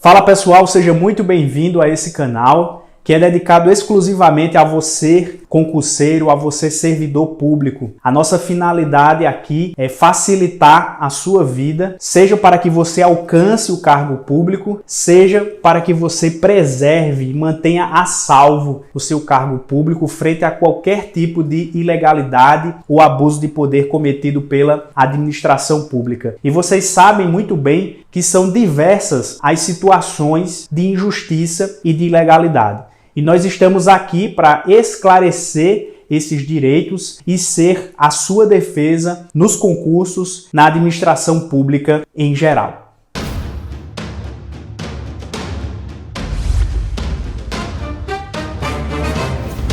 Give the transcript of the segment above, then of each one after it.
Fala pessoal, seja muito bem-vindo a esse canal que é dedicado exclusivamente a você concurseiro, a você servidor público. A nossa finalidade aqui é facilitar a sua vida, seja para que você alcance o cargo público, seja para que você preserve e mantenha a salvo o seu cargo público frente a qualquer tipo de ilegalidade ou abuso de poder cometido pela administração pública. E vocês sabem muito bem que são diversas as situações de injustiça e de ilegalidade. E nós estamos aqui para esclarecer esses direitos e ser a sua defesa nos concursos, na administração pública em geral.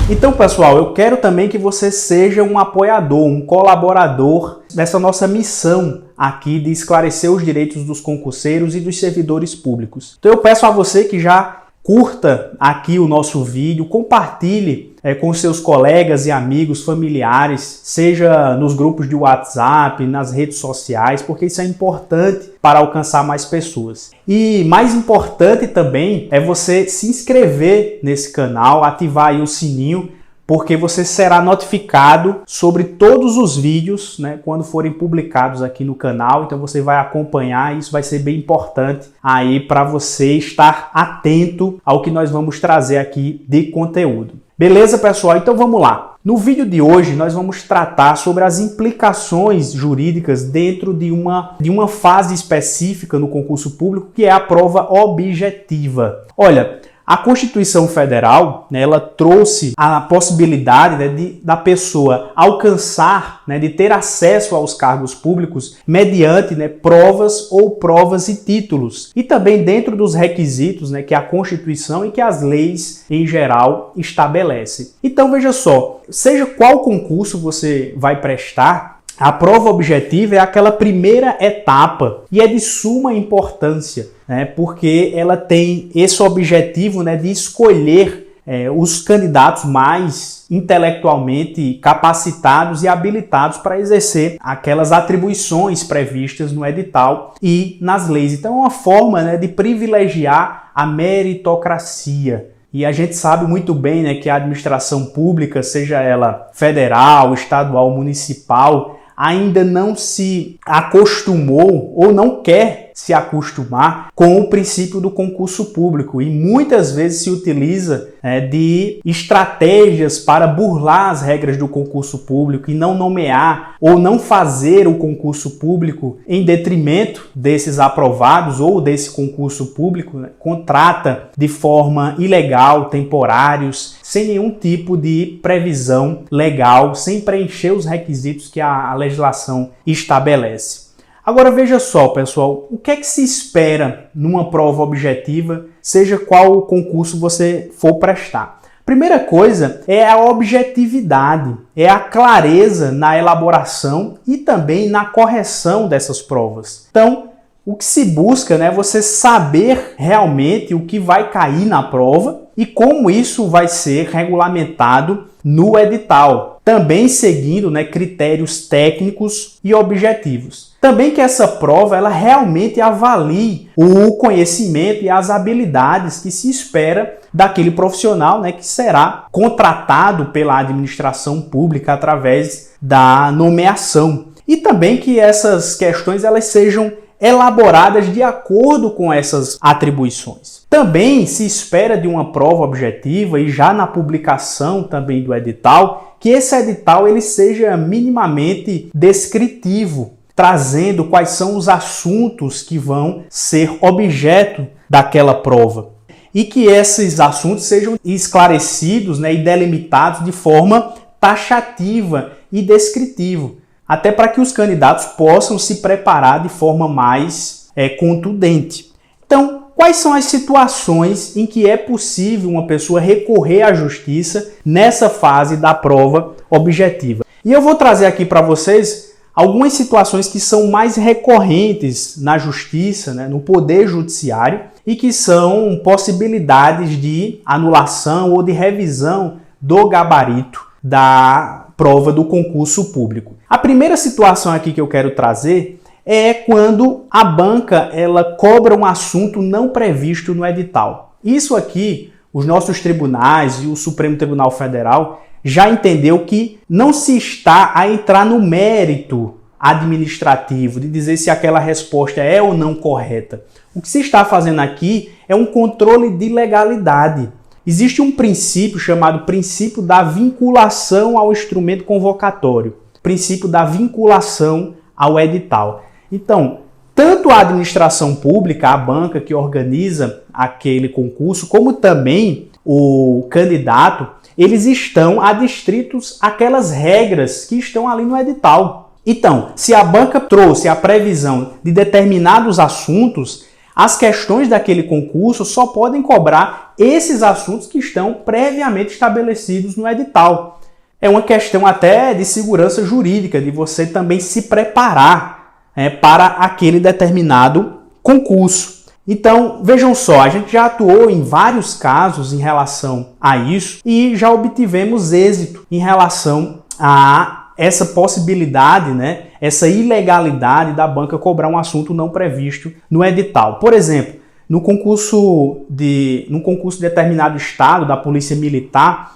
Então, pessoal, eu quero também que você seja um apoiador, um colaborador dessa nossa missão aqui de esclarecer os direitos dos concurseiros e dos servidores públicos. Então eu peço a você que já curta aqui o nosso vídeo, compartilhe com seus colegas e amigos, familiares, seja nos grupos de WhatsApp, nas redes sociais, porque isso é importante para alcançar mais pessoas. E mais importante também é você se inscrever nesse canal, ativar aí o sininho, porque você será notificado sobre todos os vídeos, quando forem publicados aqui no canal. Então você vai acompanhar, e isso vai ser bem importante aí para você estar atento ao que nós vamos trazer aqui de conteúdo. Beleza, pessoal? Então vamos lá. No vídeo de hoje nós vamos tratar sobre as implicações jurídicas dentro de uma fase específica no concurso público, que é a prova objetiva. Olha, a Constituição Federal, ela trouxe a possibilidade da pessoa alcançar, de ter acesso aos cargos públicos mediante provas ou provas e títulos. E também dentro dos requisitos que a Constituição e que as leis em geral estabelecem. Então veja só, seja qual concurso você vai prestar, a prova objetiva é aquela primeira etapa e é de suma importância, porque ela tem esse objetivo de escolher os candidatos mais intelectualmente capacitados e habilitados para exercer aquelas atribuições previstas no edital e nas leis. Então é uma forma de privilegiar a meritocracia. E a gente sabe muito bem que a administração pública, seja ela federal, estadual, municipal, ainda não se acostumou ou não quer se acostumar com o princípio do concurso público e muitas vezes se utiliza de estratégias para burlar as regras do concurso público e não nomear ou não fazer o concurso público em detrimento desses aprovados ou desse concurso público, contrata de forma ilegal, temporários, sem nenhum tipo de previsão legal, sem preencher os requisitos que a legislação estabelece. Agora veja só, pessoal, o que é que se espera numa prova objetiva, seja qual o concurso você for prestar? Primeira coisa é a objetividade, é a clareza na elaboração e também na correção dessas provas. Então, o que se busca é você saber realmente o que vai cair na prova e como isso vai ser regulamentado no edital, também seguindo critérios técnicos e objetivos. Também que essa prova ela realmente avalie o conhecimento e as habilidades que se espera daquele profissional que será contratado pela administração pública através da nomeação. E também que essas questões elas sejam elaboradas de acordo com essas atribuições. Também se espera de uma prova objetiva e já na publicação também do edital, que esse edital ele seja minimamente descritivo, trazendo quais são os assuntos que vão ser objeto daquela prova. E que esses assuntos sejam esclarecidos e delimitados de forma taxativa e descritiva, até para que os candidatos possam se preparar de forma mais contundente. Então, quais são as situações em que é possível uma pessoa recorrer à justiça nessa fase da prova objetiva? E eu vou trazer aqui para vocês algumas situações que são mais recorrentes na justiça, no poder judiciário, e que são possibilidades de anulação ou de revisão do gabarito da prova do concurso público. A primeira situação aqui que eu quero trazer é quando a banca ela cobra um assunto não previsto no edital. Isso aqui, os nossos tribunais e o Supremo Tribunal Federal já entendeu que não se está a entrar no mérito administrativo de dizer se aquela resposta é ou não correta. O que se está fazendo aqui é um controle de legalidade. Existe um princípio chamado princípio da vinculação ao instrumento convocatório, princípio da vinculação ao edital. Então, tanto a administração pública, a banca que organiza aquele concurso, como também o candidato, eles estão adstritos àquelas regras que estão ali no edital. Então, se a banca trouxe a previsão de determinados assuntos, as questões daquele concurso só podem cobrar esses assuntos que estão previamente estabelecidos no edital. É uma questão até de segurança jurídica, de você também se preparar para aquele determinado concurso. Então, vejam só, a gente já atuou em vários casos em relação a isso e já obtivemos êxito em relação a essa possibilidade, essa ilegalidade da banca cobrar um assunto não previsto no edital. Por exemplo, num concurso de determinado estado, da Polícia Militar,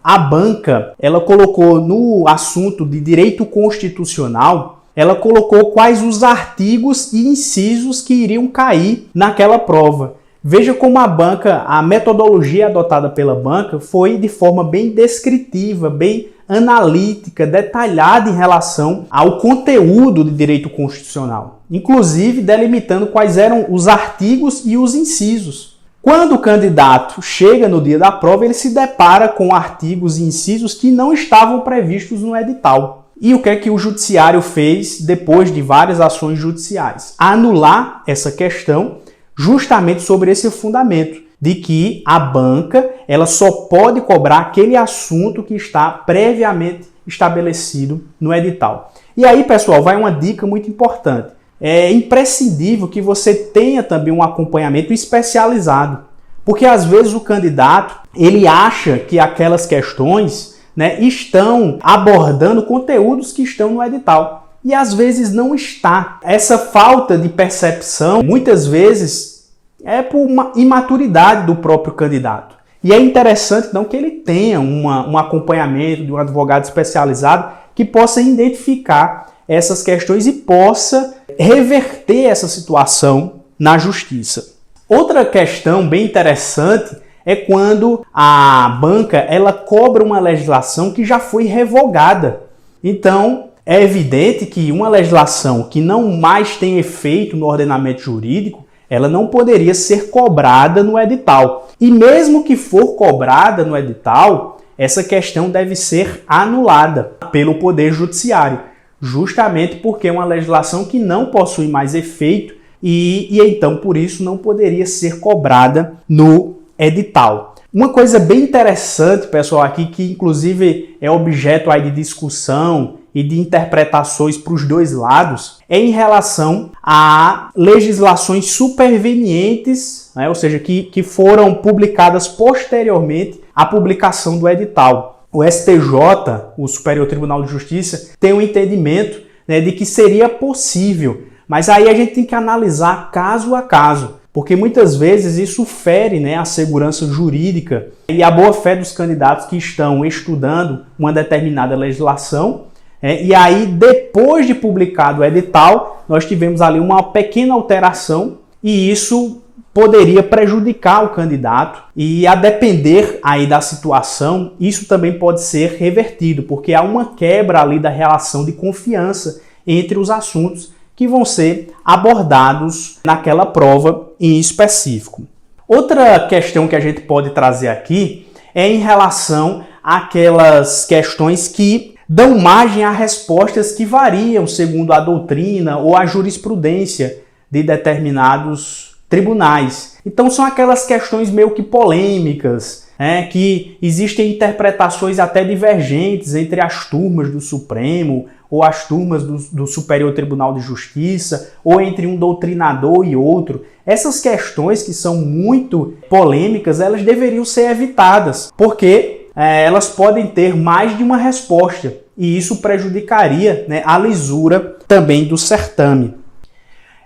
a banca ela colocou no assunto de direito constitucional, ela colocou quais os artigos e incisos que iriam cair naquela prova. Veja como a metodologia adotada pela banca foi de forma bem descritiva, bem analítica, detalhada em relação ao conteúdo de direito constitucional, inclusive delimitando quais eram os artigos e os incisos. Quando o candidato chega no dia da prova, ele se depara com artigos e incisos que não estavam previstos no edital. E o que é que o judiciário fez depois de várias ações judiciais? Anular essa questão justamente sobre esse fundamento de que a banca ela só pode cobrar aquele assunto que está previamente estabelecido no edital. E aí, pessoal, vai uma dica muito importante. É imprescindível que você tenha também um acompanhamento especializado, porque às vezes o candidato ele acha que aquelas questões estão abordando conteúdos que estão no edital. E às vezes não está. Essa falta de percepção, muitas vezes, é por uma imaturidade do próprio candidato. E é interessante, então, que ele tenha um acompanhamento de um advogado especializado que possa identificar essas questões e possa reverter essa situação na justiça. Outra questão bem interessante é quando a banca ela cobra uma legislação que já foi revogada. Então, é evidente que uma legislação que não mais tem efeito no ordenamento jurídico, ela não poderia ser cobrada no edital. E mesmo que for cobrada no edital, essa questão deve ser anulada pelo Poder Judiciário, justamente porque é uma legislação que não possui mais efeito e então, por isso, não poderia ser cobrada no edital. Uma coisa bem interessante, pessoal, aqui que inclusive é objeto aí de discussão e de interpretações para os dois lados, é em relação a legislações supervenientes, ou seja, que foram publicadas posteriormente à publicação do edital. O STJ, o Superior Tribunal de Justiça, tem um entendimento de que seria possível, mas aí a gente tem que analisar caso a caso, porque muitas vezes isso fere a segurança jurídica e a boa-fé dos candidatos que estão estudando uma determinada legislação. E aí, depois de publicado o edital, nós tivemos ali uma pequena alteração e isso poderia prejudicar o candidato. E a depender aí da situação, isso também pode ser revertido, porque há uma quebra ali da relação de confiança entre os assuntos que vão ser abordados naquela prova em específico. Outra questão que a gente pode trazer aqui é em relação àquelas questões que dão margem a respostas que variam segundo a doutrina ou a jurisprudência de determinados tribunais. Então são aquelas questões meio que polêmicas, que existem interpretações até divergentes entre as turmas do Supremo ou as turmas do Superior Tribunal de Justiça, ou entre um doutrinador e outro. Essas questões que são muito polêmicas, elas deveriam ser evitadas, porque elas podem ter mais de uma resposta. e isso prejudicaria, né, a lisura também do certame.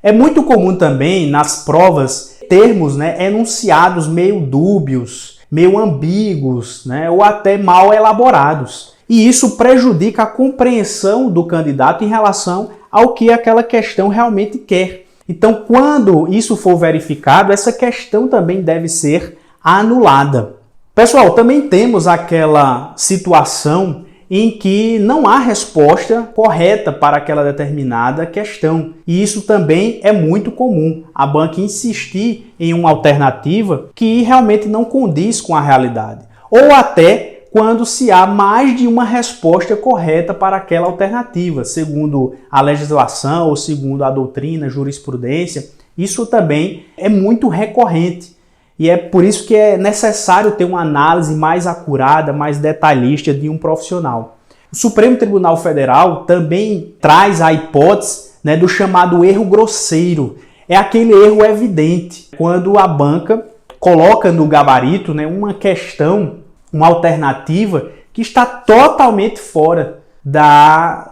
É muito comum também nas provas termos, né, enunciados meio dúbios, meio ambíguos, né, ou até mal elaborados. E isso prejudica a compreensão do candidato em relação ao que aquela questão realmente quer. Então, quando isso for verificado, essa questão também deve ser anulada. Pessoal, também temos aquela situação em que não há resposta correta para aquela determinada questão. E isso também é muito comum, a banca insistir em uma alternativa que realmente não condiz com a realidade. Ou até quando se há mais de uma resposta correta para aquela alternativa, segundo a legislação ou segundo a doutrina, jurisprudência. Isso também é muito recorrente. E é por isso que é necessário ter uma análise mais acurada, mais detalhista de um profissional. O Supremo Tribunal Federal também traz a hipótese, né, do chamado erro grosseiro. É aquele erro evidente, quando a banca coloca no gabarito, né, uma questão, uma alternativa que está totalmente fora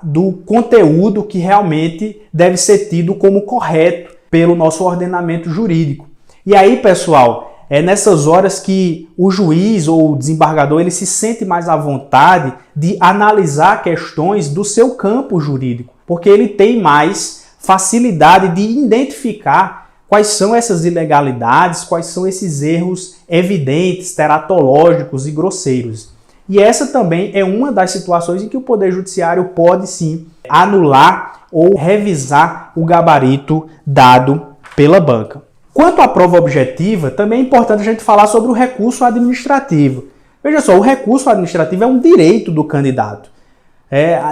do conteúdo que realmente deve ser tido como correto pelo nosso ordenamento jurídico. E aí, pessoal, é nessas horas que o juiz ou o desembargador ele se sente mais à vontade de analisar questões do seu campo jurídico, porque ele tem mais facilidade de identificar quais são essas ilegalidades, quais são esses erros evidentes, teratológicos e grosseiros. E essa também é uma das situações em que o Poder Judiciário pode sim anular ou revisar o gabarito dado pela banca. Quanto à prova objetiva, também é importante a gente falar sobre o recurso administrativo. Veja só, o recurso administrativo é um direito do candidato.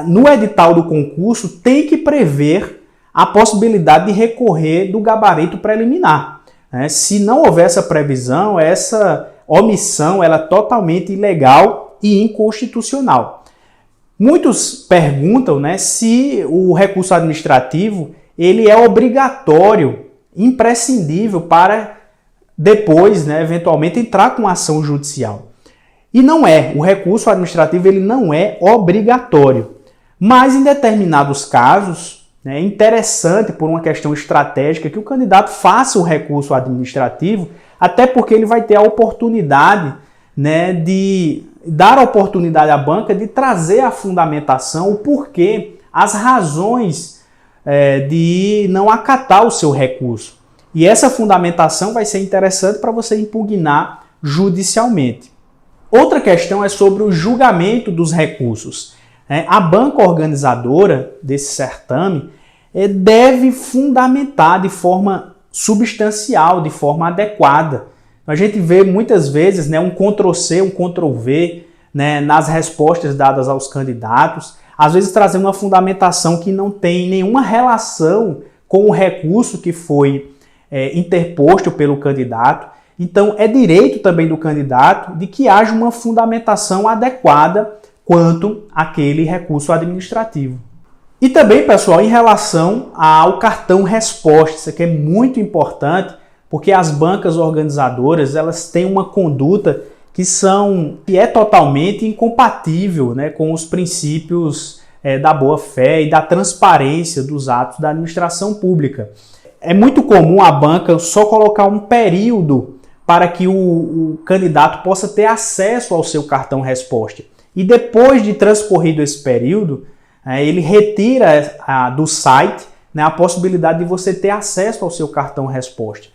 No edital do concurso tem que prever a possibilidade de recorrer do gabarito preliminar. Se não houver essa previsão, essa omissão ela é totalmente ilegal e inconstitucional. Muitos perguntam, né, se o recurso administrativo ele é obrigatório, imprescindível para depois, né, eventualmente entrar com ação judicial. E não é, o recurso administrativo ele não é obrigatório, mas em determinados casos, né, é interessante por uma questão estratégica que o candidato faça o recurso administrativo, até porque ele vai ter a oportunidade, né, de dar a oportunidade à banca de trazer a fundamentação, o porquê, as razões de não acatar o seu recurso. E essa fundamentação vai ser interessante para você impugnar judicialmente. Outra questão é sobre o julgamento dos recursos. A banca organizadora desse certame deve fundamentar de forma substancial, de forma adequada. A gente vê muitas vezes, né, um Ctrl+C, um Ctrl+V, né, nas respostas dadas aos candidatos, às vezes trazendo uma fundamentação que não tem nenhuma relação com o recurso que foi interposto pelo candidato. Então, é direito também do candidato de que haja uma fundamentação adequada quanto àquele recurso administrativo. E também, pessoal, em relação ao cartão resposta, isso aqui é muito importante, porque as bancas organizadoras elas têm uma conduta que é totalmente incompatível, né, com os princípios da boa-fé e da transparência dos atos da administração pública. É muito comum a banca só colocar um período para que o candidato possa ter acesso ao seu cartão resposta. E depois de transcorrido esse período, ele retira do site, né, a possibilidade de você ter acesso ao seu cartão resposta.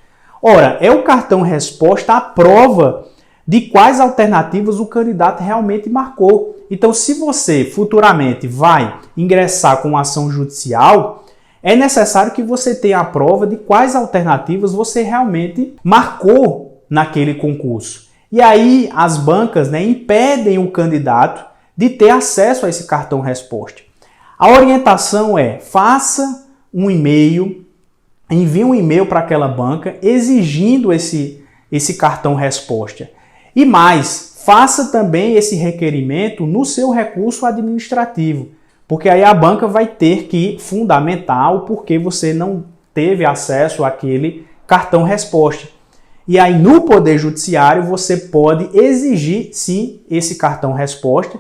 Ora, é o cartão resposta a prova de quais alternativas o candidato realmente marcou. Então, se você futuramente vai ingressar com ação judicial, é necessário que você tenha a prova de quais alternativas você realmente marcou naquele concurso. E aí as bancas, né, impedem o candidato de ter acesso a esse cartão resposta. A orientação é: faça um e-mail, envie um e-mail para aquela banca exigindo esse cartão resposta. E mais, faça também esse requerimento no seu recurso administrativo, porque aí a banca vai ter que fundamentar o porquê você não teve acesso àquele cartão resposta. E aí no Poder Judiciário você pode exigir sim esse cartão resposta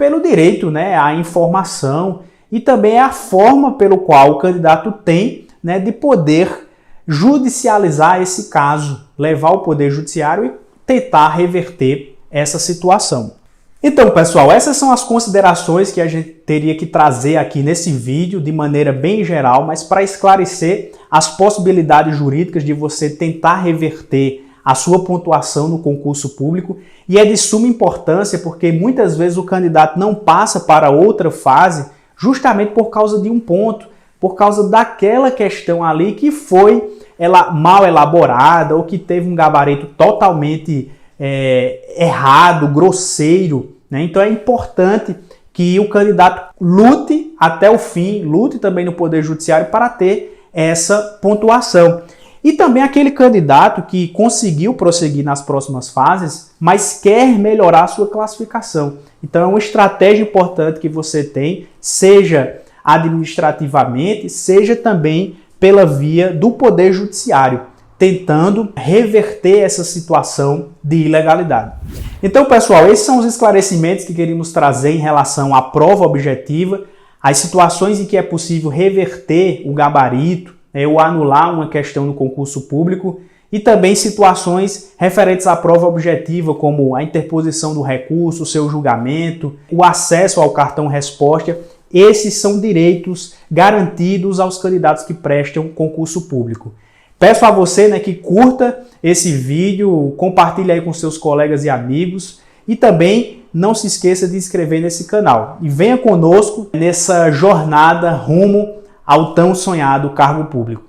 pelo direito, né, à informação e também a forma pelo qual o candidato tem, né, de poder judicializar esse caso, levar ao Poder Judiciário e tentar reverter essa situação. Então, pessoal, essas são as considerações que a gente teria que trazer aqui nesse vídeo de maneira bem geral, mas para esclarecer as possibilidades jurídicas de você tentar reverter a sua pontuação no concurso público. E é de suma importância porque muitas vezes o candidato não passa para outra fase justamente por causa de um ponto, por causa daquela questão ali que foi mal elaborada ou que teve um gabarito totalmente errado, grosseiro, né? Então é importante que o candidato lute até o fim, lute também no Poder Judiciário para ter essa pontuação. E também aquele candidato que conseguiu prosseguir nas próximas fases, mas quer melhorar a sua classificação. Então é uma estratégia importante que você tem, seja administrativamente, seja também pela via do Poder Judiciário, tentando reverter essa situação de ilegalidade. Então, pessoal, esses são os esclarecimentos que queríamos trazer em relação à prova objetiva, as situações em que é possível reverter o gabarito, ou anular uma questão no concurso público, e também situações referentes à prova objetiva, como a interposição do recurso, o seu julgamento, o acesso ao cartão resposta. Esses são direitos garantidos aos candidatos que prestam concurso público. Peço a você, né, que curta esse vídeo, compartilhe aí com seus colegas e amigos e também não se esqueça de se inscrever nesse canal. E venha conosco nessa jornada rumo ao tão sonhado cargo público.